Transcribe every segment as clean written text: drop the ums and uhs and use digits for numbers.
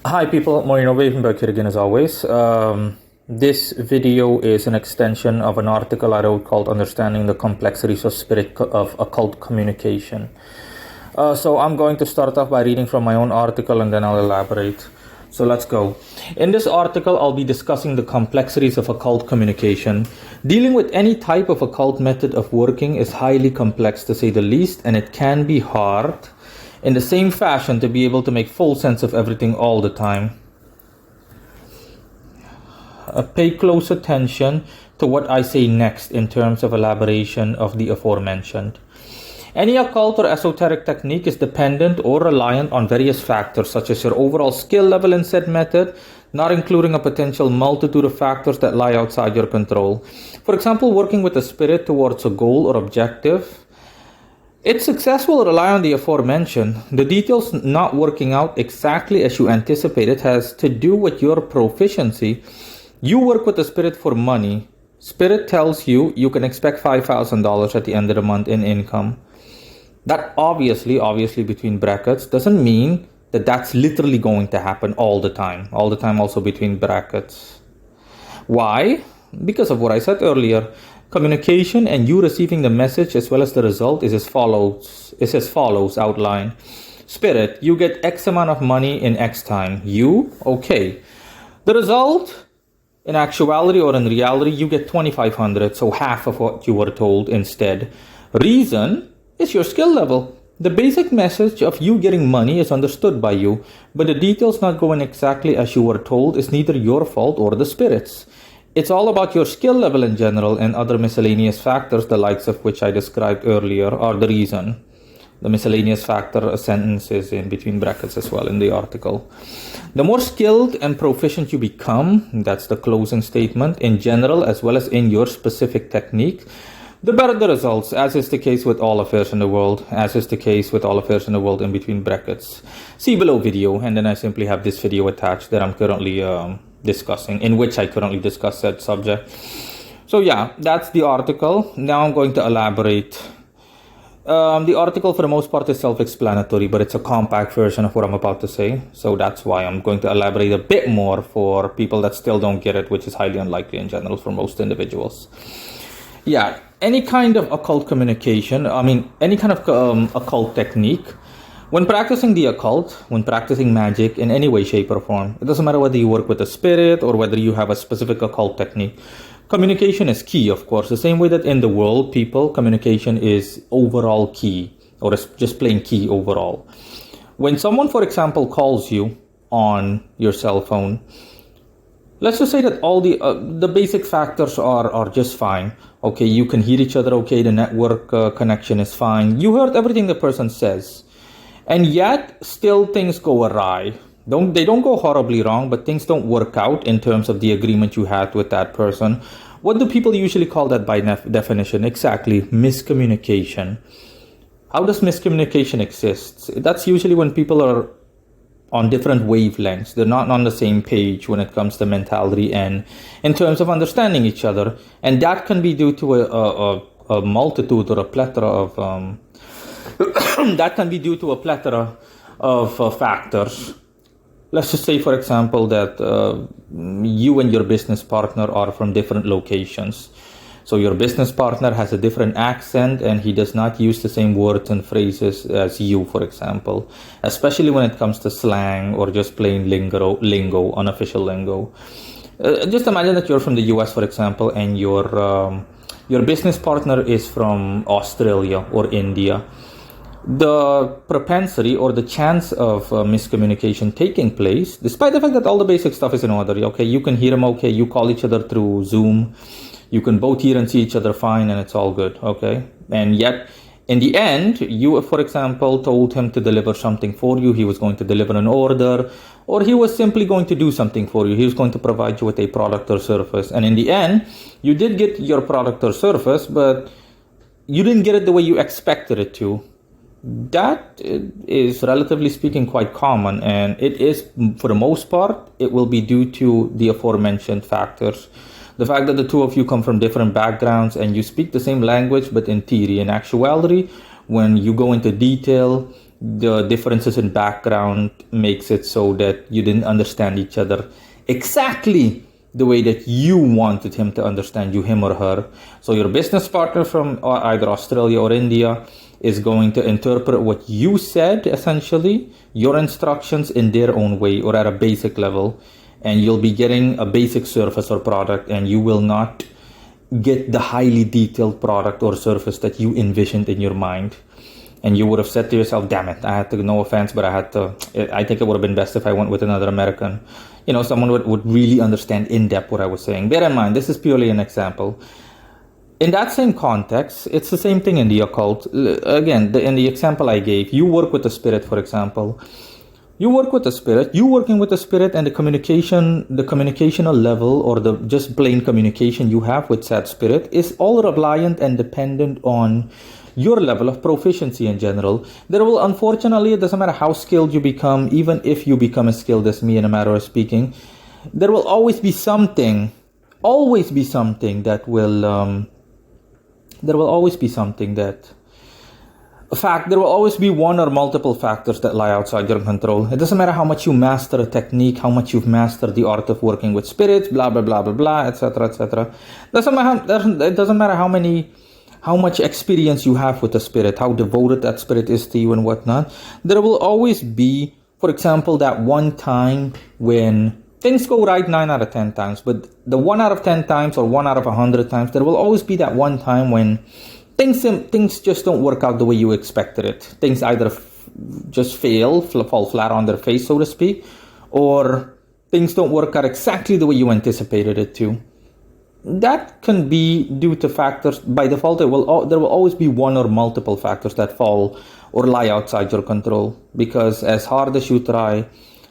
Hi people, Moreno Wavenberg here again as always. This video is an extension of an article I wrote called Understanding the Complexities of Spirit of Occult Communication. So I'm going to start off by reading from my own article and then I'll elaborate. So let's go. In this article, I'll be discussing the complexities of occult communication. Dealing with any type of occult method of working is highly complex to say the least, and it can be hard in the same fashion to be able to make full sense of everything all the time. Pay close attention to what I say next in terms of elaboration of the aforementioned. Any occult or esoteric technique is dependent or reliant on various factors such as your overall skill level in said method, not including a potential multitude of factors that lie outside your control. For example, working with a spirit towards a goal or objective. Its success will rely on the aforementioned. The details not working out exactly as you anticipated has to do with your proficiency. You work with the spirit for money. Spirit tells you you can expect $5,000 at the end of the month in income. That obviously between brackets, doesn't mean that that's literally going to happen all the time. All the time also between brackets. Why? Because of what I said earlier. Communication and you receiving the message as well as the result is as follows outlined. Spirit, you get X amount of money in X time. You? Okay. The result, in actuality or in reality, you get $2,500, so half of what you were told instead. Reason is your skill level. The basic message of you getting money is understood by you, but the details not going exactly as you were told is neither your fault or the spirit's. It's all about your skill level in general and other miscellaneous factors, the likes of which I described earlier, are the reason. The miscellaneous factor sentence is in between brackets as well in the article. The more skilled and proficient you become, that's the closing statement, in general as well as in your specific technique, the better the results, as is the case with all affairs in the world, in between brackets. See below video, and then I simply have this video attached that I'm currently in which I currently discuss that subject. So yeah, that's the article. Now I'm going to elaborate. The article for the most part is self-explanatory, but it's a compact version of what I'm about to say. So that's why I'm going to elaborate a bit more for people that still don't get it, which is highly unlikely in general for most individuals. Yeah, any kind of occult communication, any kind of occult technique, when practicing the occult, when practicing magic in any way, shape, or form, it doesn't matter whether you work with a spirit or whether you have a specific occult technique. Communication is key, of course. The same way that in the world, communication is overall key, or is just plain key overall. When someone, for example, calls you on your cell phone, let's just say that all the basic factors are just fine. Okay, you can hear each other. Okay, the network connection is fine. You heard everything the person says. And yet, still things go awry. They don't go horribly wrong, but things don't work out in terms of the agreement you had with that person. What do people usually call that by definition? Exactly, miscommunication. How does miscommunication exist? That's usually when people are on different wavelengths. They're not on the same page when it comes to mentality and in terms of understanding each other. And that can be due to a multitude or a plethora of... that can be due to a plethora of factors. Let's just say, for example, that you and your business partner are from different locations. So your business partner has a different accent and he does not use the same words and phrases as you, for example, especially when it comes to slang or just plain lingo, unofficial lingo. Just imagine that you're from the US, for example, and your business partner is from Australia or India. The propensity or the chance of miscommunication taking place, despite the fact that all the basic stuff is in order, okay, you can hear them, okay, you call each other through Zoom, you can both hear and see each other fine, and it's all good, okay? And yet, in the end, you, for example, told him to deliver something for you, he was going to deliver an order, or he was simply going to do something for you, he was going to provide you with a product or service, and in the end, you did get your product or service, but you didn't get it the way you expected it to. That is, relatively speaking, quite common, and it is, for the most part, it will be due to the aforementioned factors. The fact that the two of you come from different backgrounds and you speak the same language, but in theory, in actuality, when you go into detail, The differences in background makes it so that you didn't understand each other exactly the way that you wanted him to understand you, him or her. So your business partner from either Australia or India is going to interpret what you said, essentially, your instructions in their own way or at a basic level. And you'll be getting a basic service or product, and you will not get the highly detailed product or service that you envisioned in your mind. And you would have said to yourself, damn it, I had to, no offense, but I think it would have been best if I went with another American. Someone would really understand in depth what I was saying. Bear in mind, this is purely an example. In that same context, it's the same thing in the occult. Again, in the example I gave, you work with the spirit, for example. You work with the spirit, you working with the spirit, and the communicational level or the just plain communication you have with that spirit is all reliant and dependent on your level of proficiency in general. There will, unfortunately, it doesn't matter how skilled you become, even if you become as skilled as me in a matter of speaking, there will always be something that will, there will always be something that, there will always be one or multiple factors that lie outside your control. It doesn't matter how much you master a technique, how much you've mastered the art of working with spirits, blah, blah, blah, blah, blah, etc., etc. It doesn't matter how much experience you have with the spirit, how devoted that spirit is to you and whatnot. There will always be, for example, that one time when things go right 9 out of 10 times, but the 1 out of 10 times or 1 out of 100 times, there will always be that one time when things just don't work out the way you expected it. Things either just fall flat on their face, so to speak, or things don't work out exactly the way you anticipated it to. That can be due to factors. By default, there will always be one or multiple factors that fall or lie outside your control, because as hard as you try,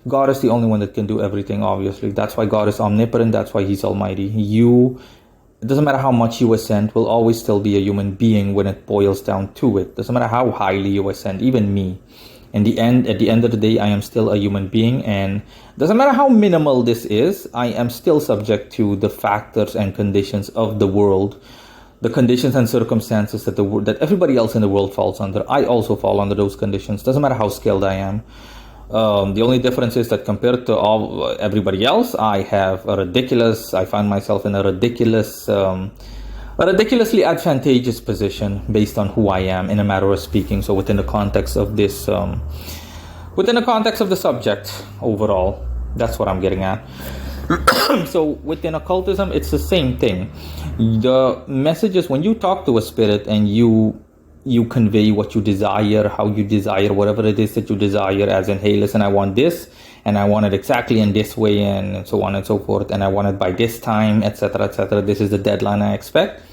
God is the only one that can do everything, obviously. That's why God is omnipotent. That's why He's almighty. It doesn't matter how much you ascend, will always still be a human being when it boils down to it. Doesn't matter how highly you ascend, even me. At the end of the day, I am still a human being, and doesn't matter how minimal this is, I am still subject to the factors and conditions of the world, the conditions and circumstances that everybody else in the world falls under. I also fall under those conditions. Doesn't matter how skilled I am. The only difference is that compared to everybody else, I find myself in a ridiculously advantageous position based on who I am, in a matter of speaking. So within the context of this, within the context of the subject overall, that's what I'm getting at. So within occultism, it's the same thing. The message is when you talk to a spirit and you convey what you desire, how you desire, whatever it is that you desire, as in, hey, listen, I want this, and I want it exactly in this way, and so on and so forth, and I want it by this time, etc., etc. This is the deadline I expect.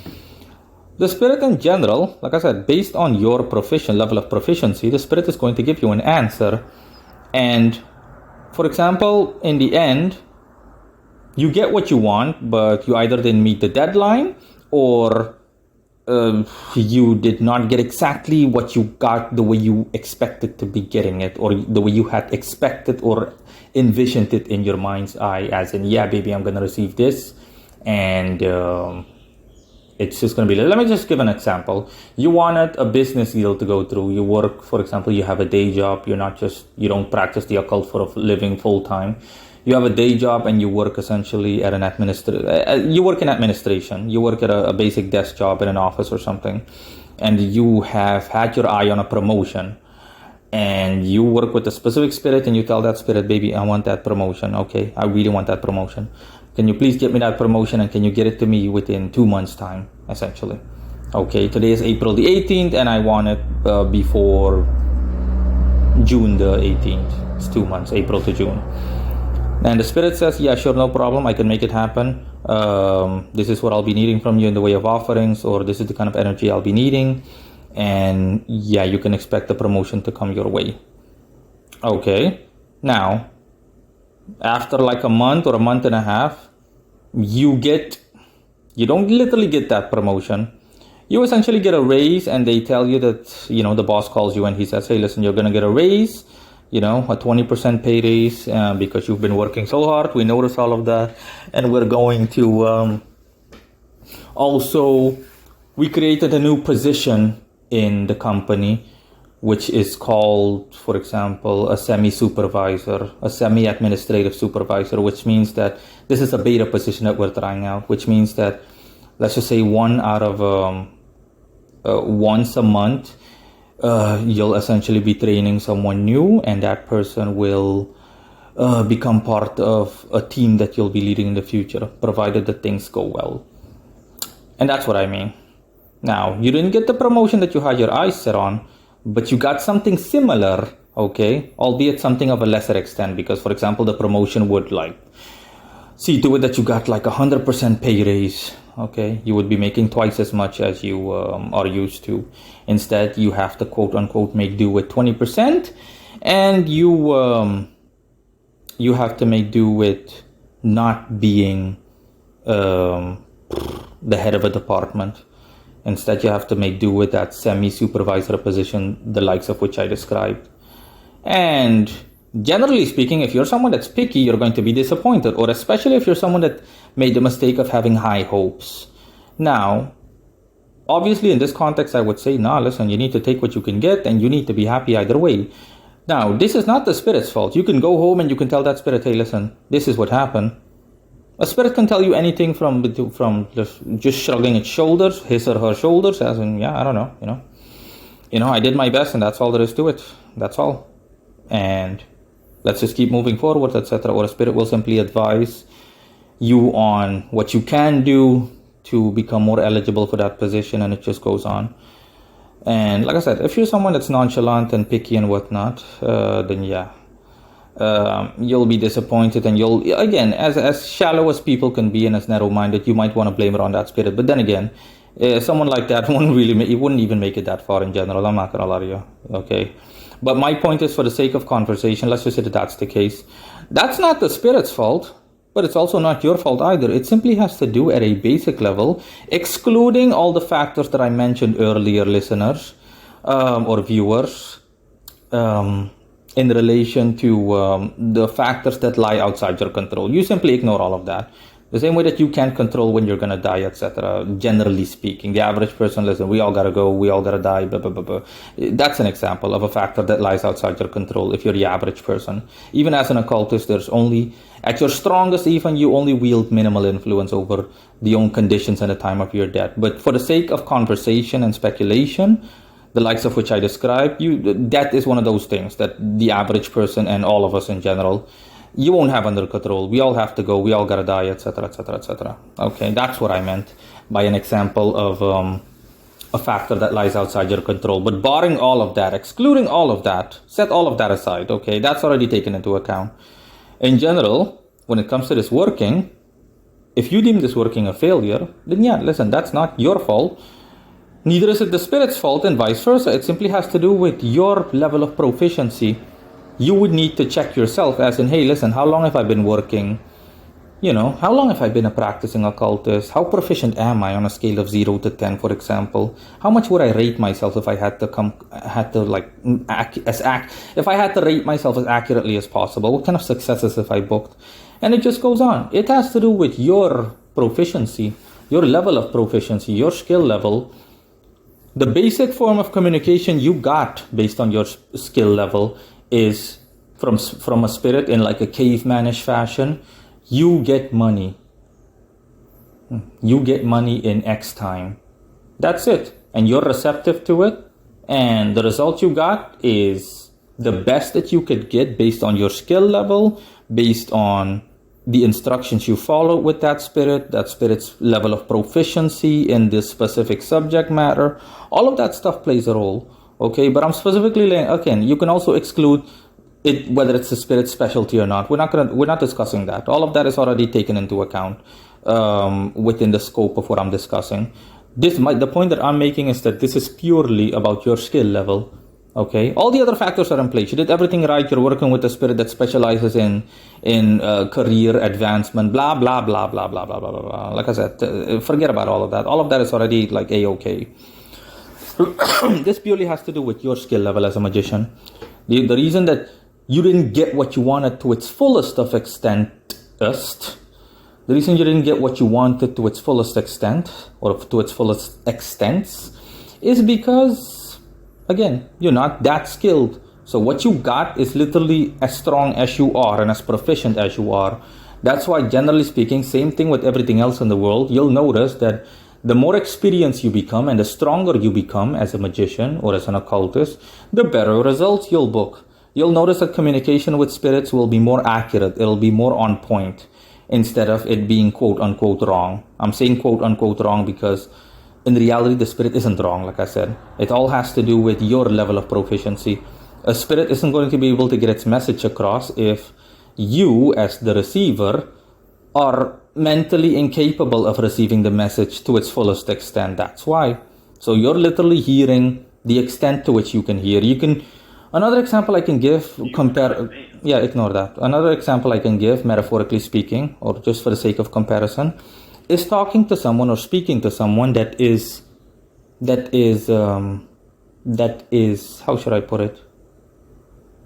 The spirit in general, like I said, based on your level of proficiency, the spirit is going to give you an answer. And, for example, in the end, you get what you want, but you either didn't meet the deadline, or you did not get exactly what you got the way you expected to be getting it, or the way you had expected or envisioned it in your mind's eye, as in, yeah, baby, I'm going to receive this, and it's just going to be, let me just give an example. You wanted a business deal to go through. You work, for example, you have a day job. You don't practice the occult for a living full time. You have a day job and you work essentially at you work in administration. You work at a basic desk job in an office or something, and you have had your eye on a promotion, and you work with a specific spirit and you tell that spirit, baby, I want that promotion. Okay, I really want that promotion. Can you please get me that promotion, and can you get it to me within 2 months time, essentially? Okay, today is April the 18th and I want it before June the 18th. It's 2 months, April to June. And the spirit says, yeah, sure, no problem. I can make it happen. This is what I'll be needing from you in the way of offerings, or this is the kind of energy I'll be needing. And yeah, you can expect the promotion to come your way. Okay. Now, after like a month or a month and a half, you don't literally get that promotion. You essentially get a raise, and they tell you that, the boss calls you and he says, hey, listen, you're going to get a raise. A 20% pay raise because you've been working so hard. We notice all of that. And we're going to we created a new position in the company. which is called, for example, a semi-supervisor, a semi-administrative supervisor, which means that this is a beta position that we're trying out, which means that, let's just say once a month, you'll essentially be training someone new, and that person will become part of a team that you'll be leading in the future, provided that things go well. And that's what I mean. Now, you didn't get the promotion that you had your eyes set on, but you got something similar, okay? Albeit something of a lesser extent, because, for example, the promotion would see to it that you got 100% pay raise, okay? You would be making twice as much as you are used to. Instead, you have to quote unquote make do with 20%, and you have to make do with not being the head of a department. Instead, you have to make do with that semi-supervisor position, the likes of which I described. And generally speaking, if you're someone that's picky, you're going to be disappointed, or especially if you're someone that made the mistake of having high hopes. Now, obviously in this context, I would say, listen, you need to take what you can get, and you need to be happy either way. Now, this is not the spirit's fault. You can go home and you can tell that spirit, hey, listen, this is what happened. A spirit can tell you anything from just shrugging its shoulders, his or her shoulders, as in, I don't know, I did my best, and that's all there is to it. That's all. And let's just keep moving forward, etc. Or a spirit will simply advise you on what you can do to become more eligible for that position, and it just goes on. And like I said, if you're someone that's nonchalant and picky and whatnot, then you'll be disappointed, and you'll, again, as shallow as people can be and as narrow-minded, you might want to blame it on that spirit. But then again, someone like that wouldn't even make it that far in general. I'm not gonna lie to you, okay? But my point is, for the sake of conversation, let's just say that that's the case. That's not the spirit's fault, but it's also not your fault either. It simply has to do at a basic level, excluding all the factors that I mentioned earlier, listeners or viewers, in relation to the factors that lie outside your control. You simply ignore all of that. The same way that you can't control when you're going to die, etc. Generally speaking, the average person, listen, we all got to go, we all got to die, blah, blah, blah, blah. That's an example of a factor that lies outside your control if you're the average person. Even as an occultist, at your strongest, even you only wield minimal influence over the own conditions and the time of your death. But for the sake of conversation and speculation, the likes of which I described, that is one of those things that the average person and all of us in general, you won't have under control. We all have to go. We all gotta die, etc., etc., etc. Okay, that's what I meant by an example of a factor that lies outside your control. But barring all of that, excluding all of that, set all of that aside. Okay, that's already taken into account. In general, when it comes to this working, if you deem this working a failure, then listen, that's not your fault. Neither is it the spirit's fault, and vice versa. It simply has to do with your level of proficiency. You would need to check yourself, as in, hey, listen, how long have I been working? How long have I been a practicing occultist? How proficient am I on a scale of 0 to 10, for example? How much would I rate myself if I had to if I had to rate myself as accurately as possible? What kind of successes have I booked? And it just goes on. It has to do with your proficiency, your level of proficiency, your skill level. The basic form of communication you got based on your skill level is from a spirit in like a cavemanish fashion. You get money. You get money in X time. That's it. And you're receptive to it. And the result you got is the best that you could get based on your skill level, based on the instructions you follow with that spirit's level of proficiency in this specific subject matter. All of that stuff plays a role. Okay, but I'm specifically laying, again, you can also exclude it, whether it's a spirit specialty or not. We're not discussing that. All of that is already taken into account within the scope of what I'm discussing. The point that I'm making is that this is purely about your skill level. Okay, all the other factors are in place. You did everything right. You're working with a spirit that specializes in career advancement, blah, blah, blah, blah, blah, blah, blah, blah. Like I said, forget about all of that. All of that is already like A-okay. This purely has to do with your skill level as a magician. The reason that you didn't get what you wanted to its fullest extent, or to its fullest extents, is because, Again, you're not that skilled. So what you got is literally as strong as you are and as proficient as you are. That's why, generally speaking, same thing with everything else in the world. You'll notice that the more experienced you become and the stronger you become as a magician or as an occultist, the better results you'll book. You'll notice that communication with spirits will be more accurate. It'll be more on point instead of it being quote unquote wrong. I'm saying quote unquote wrong because in reality, the spirit isn't wrong, like I said. It all has to do with your level of proficiency. A spirit isn't going to be able to get its message across if you, as the receiver, are mentally incapable of receiving the message to its fullest extent. That's why. So you're literally hearing the extent to which you can hear. Another example I can give, ignore that. Another example I can give, metaphorically speaking, or just for the sake of comparison, is talking to someone or speaking to someone that is, how should I put it?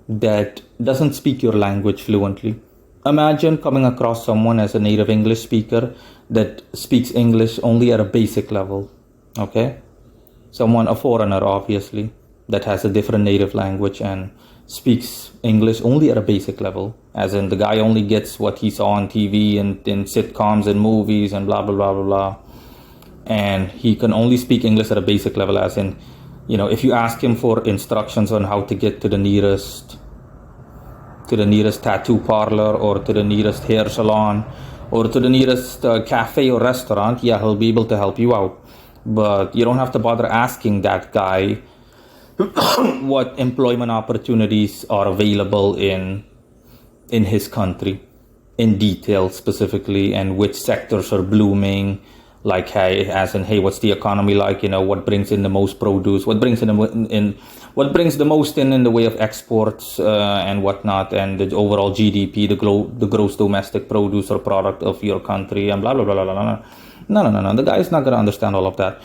That doesn't speak your language fluently. Imagine coming across someone as a native English speaker that speaks English only at a basic level, okay? Someone, a foreigner, obviously, that has a different native language and speaks English only at a basic level, as in the guy only gets what he saw on TV and in sitcoms and movies and blah, blah, blah, blah, blah. And he can only speak English at a basic level, as in, if you ask him for instructions on how to get to the nearest tattoo parlor or to the nearest hair salon or to the nearest cafe or restaurant, yeah, he'll be able to help you out. But you don't have to bother asking that guy what employment opportunities are available in his country in detail specifically, and which sectors are blooming, like, hey, what's the economy like, what brings in the most produce, what brings the most in the way of exports and whatnot, and the overall GDP, the gross domestic produce or product of your country, and blah blah blah blah blah. No, the guy's not going to understand all of that.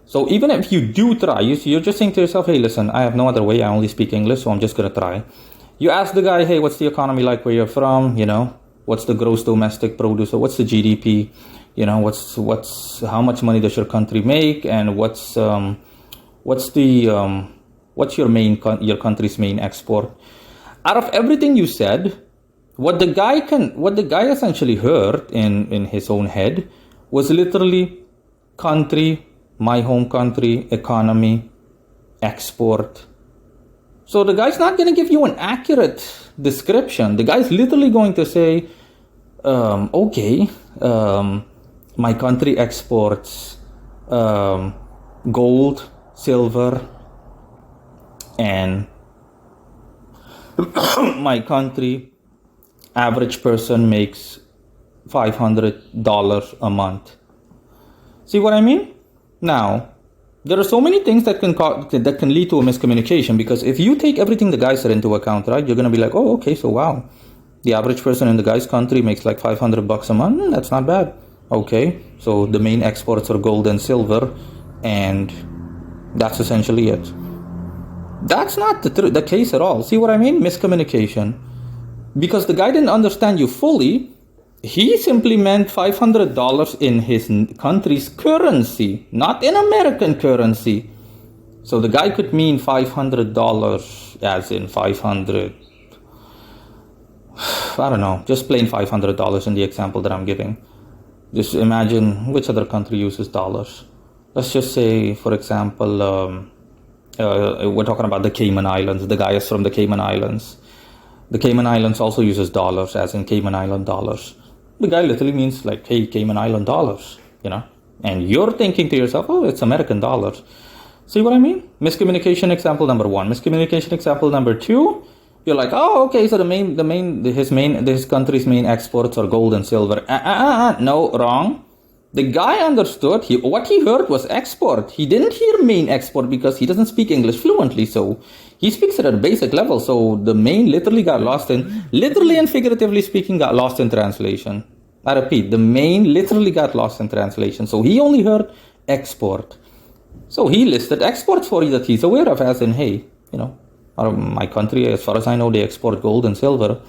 So even if you do try, you're just saying to yourself, hey, listen, I have no other way. I only speak English, so I'm just going to try. You ask the guy, hey, what's the economy like where you're from? What's the gross domestic produce, or what's the GDP? How much money does your country make? And what's your country's main export? Out of everything you said, what the guy essentially heard in his own head was literally country, my home country, economy, export. So the guy's not going to give you an accurate description. The guy's literally going to say, my country exports gold, silver, and my country average person makes $500 a month. See what I mean? Now, there are so many things that can lead to a miscommunication, because if you take everything the guy said into account, right, you're going to be like, oh, okay, so wow, the average person in the guy's country makes like $500 a month. That's not bad. Okay, so the main exports are gold and silver, and that's essentially it. That's not the case at all. See what I mean? Miscommunication. Because the guy didn't understand you fully. He simply meant $500 in his country's currency, not in American currency. So the guy could mean $500 as in 500. I don't know, just plain $500 in the example that I'm giving. Just imagine which other country uses dollars. Let's just say, for example, we're talking about the Cayman Islands. The guy is from the Cayman Islands. The Cayman Islands also uses dollars, as in Cayman Island dollars. The guy literally means like, hey, Cayman Island dollars, And you're thinking to yourself, oh, it's American dollars. See what I mean? Miscommunication example number 1. Miscommunication example number 2. You're like, oh, okay, so his country's main exports are gold and silver. No, wrong. The guy understood. What he heard was export. He didn't hear main export because he doesn't speak English fluently. So he speaks it at a basic level. So the main literally and figuratively speaking, got lost in translation. I repeat, the main literally got lost in translation. So he only heard export. So he listed exports for you that he's aware of, as in, hey, my country, as far as I know, they export gold and silver.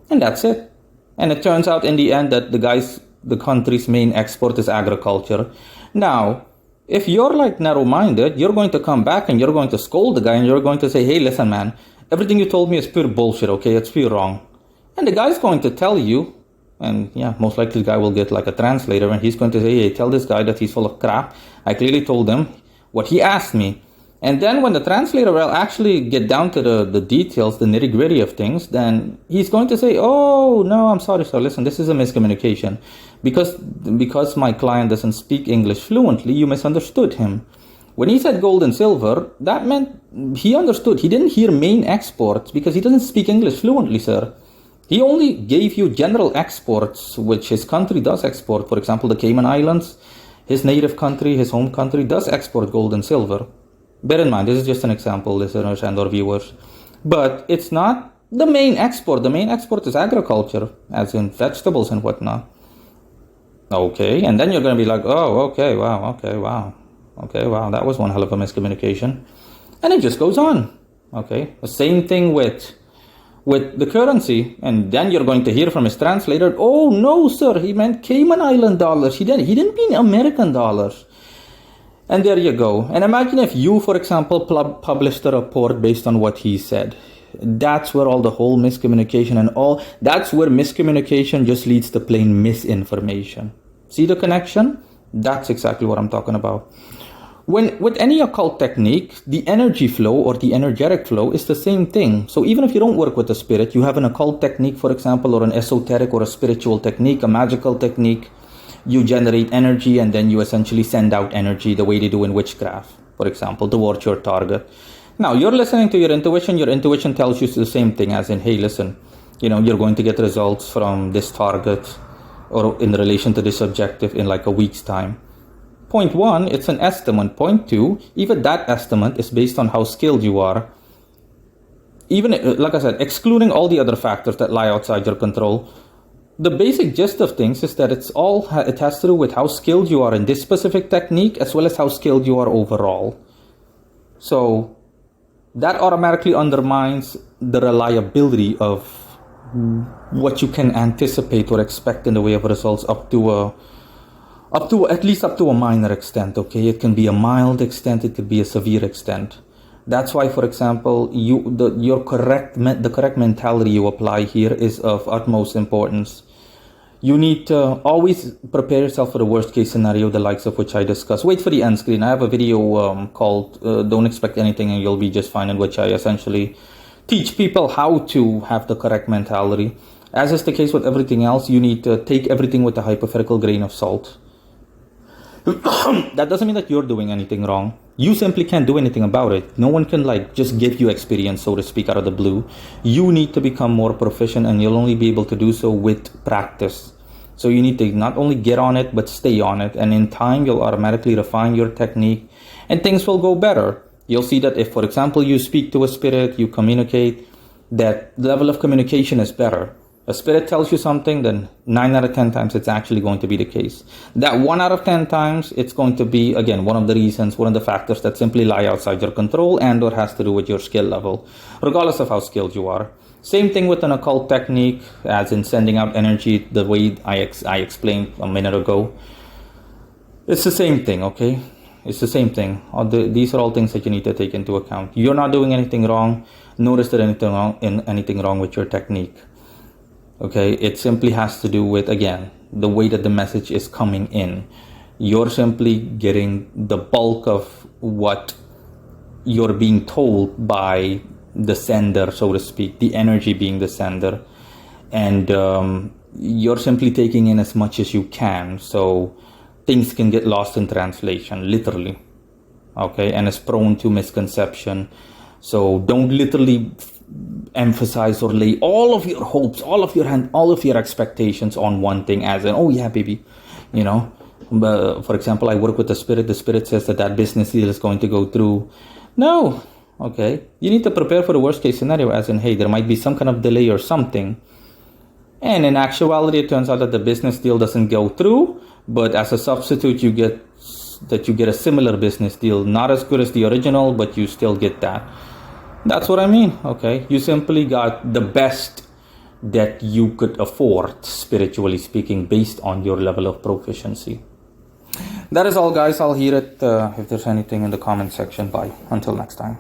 And that's it. And it turns out in the end that the country's main export is agriculture. Now, If you're like narrow-minded, you're going to come back and you're going to scold the guy and you're going to say, hey, listen, man, everything you told me is pure bullshit, okay? It's pure wrong. And the guy's going to tell you, and yeah, most likely the guy will get like a translator and he's going to say, hey, tell this guy that he's full of crap. I clearly told him what he asked me. And then when the translator will actually get down to the details, the nitty-gritty of things, then he's going to say, oh, no, I'm sorry, sir. Listen, this is a miscommunication. Because my client doesn't speak English fluently, you misunderstood him. When he said gold and silver, that meant he understood. He didn't hear main exports because he doesn't speak English fluently, sir. He only gave you general exports, which his country does export. For example, the Cayman Islands, his native country, his home country does export gold and silver. Bear in mind, this is just an example, listeners and or viewers. But it's not the main export. The main export is agriculture, as in vegetables and whatnot. Okay, and then you're going to be like, oh, okay, wow, that was one hell of a miscommunication. And it just goes on, okay? The same thing with the currency, and then you're going to hear from his translator, oh, no, sir, he meant Cayman Island dollars. He didn't mean American dollars. And there you go. And imagine if you, for example, published a report based on what he said. That's where all the whole miscommunication that's where miscommunication just leads to plain misinformation. See the connection? That's exactly what I'm talking about. With any occult technique, the energy flow or the energetic flow is the same thing. So even if you don't work with a spirit, you have an occult technique, for example, or an esoteric or a spiritual technique, a magical technique, you generate energy and then you essentially send out energy the way they do in witchcraft, for example, towards your target. Now, you're listening to your intuition tells you the same thing as in, hey, listen, you're going to get results from this target or in relation to this objective in like a week's time. Point one, it's an estimate. Point two, even that estimate is based on how skilled you are. Even, like I said, excluding all the other factors that lie outside your control, the basic gist of things is that it has to do with how skilled you are in this specific technique as well as how skilled you are overall. So that automatically undermines the reliability of what you can anticipate or expect in the way of results up to at least a minor extent, okay? It can be a mild extent, it could be a severe extent. That's why, for example, the correct mentality you apply here is of utmost importance. You need to always prepare yourself for the worst case scenario, the likes of which I discussed. Wait for the end screen. I have a video called Don't Expect Anything and You'll Be Just Fine, in which I essentially teach people how to have the correct mentality. As is the case with everything else, you need to take everything with a hypothetical grain of salt. That doesn't mean that you're doing anything wrong. You simply can't do anything about it. No one can just give you experience, so to speak, out of the blue. You need to become more proficient, and you'll only be able to do so with practice. So you need to not only get on it, but stay on it. And in time, you'll automatically refine your technique and things will go better. You'll see that if, for example, you speak to a spirit, you communicate, that level of communication is better. A spirit tells you something, then 9 out of 10 times it's actually going to be the case. That 1 out of 10 times, it's going to be, again, one of the factors that simply lie outside your control and or has to do with your skill level, regardless of how skilled you are. Same thing with an occult technique, as in sending out energy the way I explained a minute ago. It's the same thing, okay? It's the same thing. These are all things that you need to take into account. You're not doing anything wrong. Notice that anything wrong with your technique. Okay, it simply has to do with, again, the way that the message is coming in. You're simply getting the bulk of what you're being told by the sender, so to speak, the energy being the sender. And you're simply taking in as much as you can. So things can get lost in translation, literally. Okay, and it's prone to misconception. So don't literally emphasize or lay all of your hopes, all of your expectations on one thing, as in, oh yeah, baby, But for example, I work with the spirit says that business deal is going to go through. No, okay, you need to prepare for the worst case scenario, as in, hey, there might be some kind of delay or something. And in actuality, it turns out that the business deal doesn't go through, but as a substitute, you get a similar business deal, not as good as the original, but you still get that. That's what I mean, okay? You simply got the best that you could afford, spiritually speaking, based on your level of proficiency. That is all, guys. I'll hear it if there's anything in the comment section. Bye. Until next time.